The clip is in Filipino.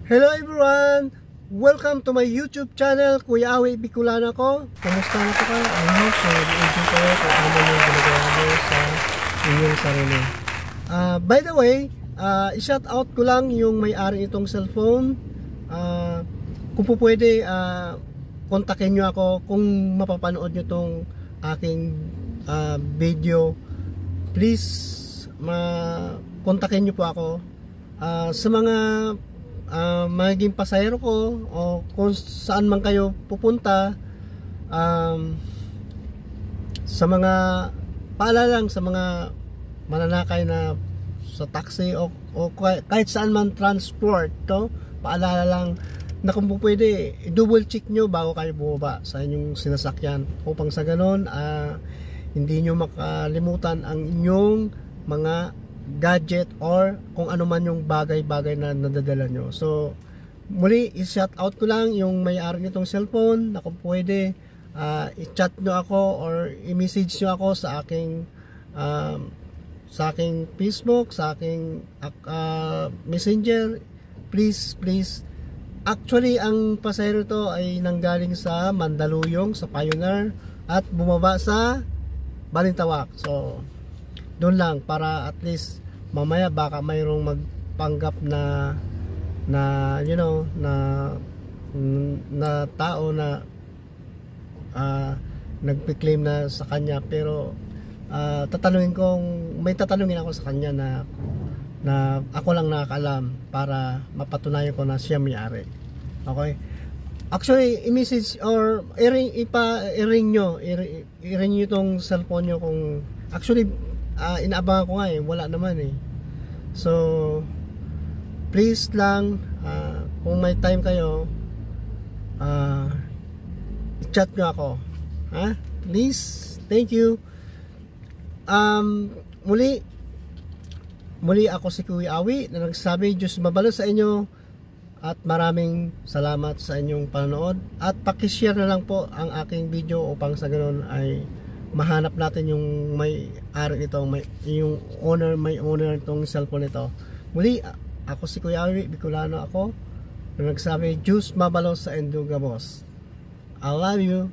Hello everyone! Welcome to my YouTube channel, Kuya Awi Bicolano ko. Kumusta na po ka? I hope so i-enjoy kayo kung ano yung ginagawa mo sa inyong sarili. By the way, i-shout out ko lang yung may-ari itong cellphone. Kung po pwede, kontakin nyo ako kung mapapanood nyo itong aking video. Please, kontakin nyo po ako. Sa mga magiging pasahero ko o kung saan man kayo pupunta, sa mga paalala lang sa mga mananakay na sa taxi o kahit saan man transport to, paalala lang na kung pwede double check nyo bago kayo bumaba sa inyong sinasakyan upang sa ganon hindi nyo makalimutan ang inyong mga gadget or kung ano man yung bagay-bagay na nadadala nyo. So muli i-shout out ko lang yung may-ari nitong cellphone na kung pwede i-chat nyo ako or i-message nyo ako sa aking Facebook, sa aking messenger. Please. Actually ang pasahero to ay nanggaling sa Mandaluyong, sa Pioneer at bumaba sa Balintawak. So doon lang para at least mamaya baka mayroong magpanggap na you know na tao na nagpi-claim na sa kanya, pero may tatanungin ako sa kanya na ako lang nakakaalam para mapatunayan ko na siya may-ari. Okay? Actually, i-message or i-ring nyo itong cellphone nyo kung actually inaabangan ko nga wala naman So please lang, kung may time kayo, chat nyo ako, please. Thank you. Muli ako si Kuya Awi na nagsabi Diyos mabalo sa inyo at maraming salamat sa inyong panonood, at pakishare na lang po ang aking video upang sa ganoon ay mahanap natin yung may-ari nito, yung may owner itong cellphone nito. Muli, ako si Kuya Awi Bicolano ako na nagsabi Diyos mabalo sa Enduga Boss. I love you.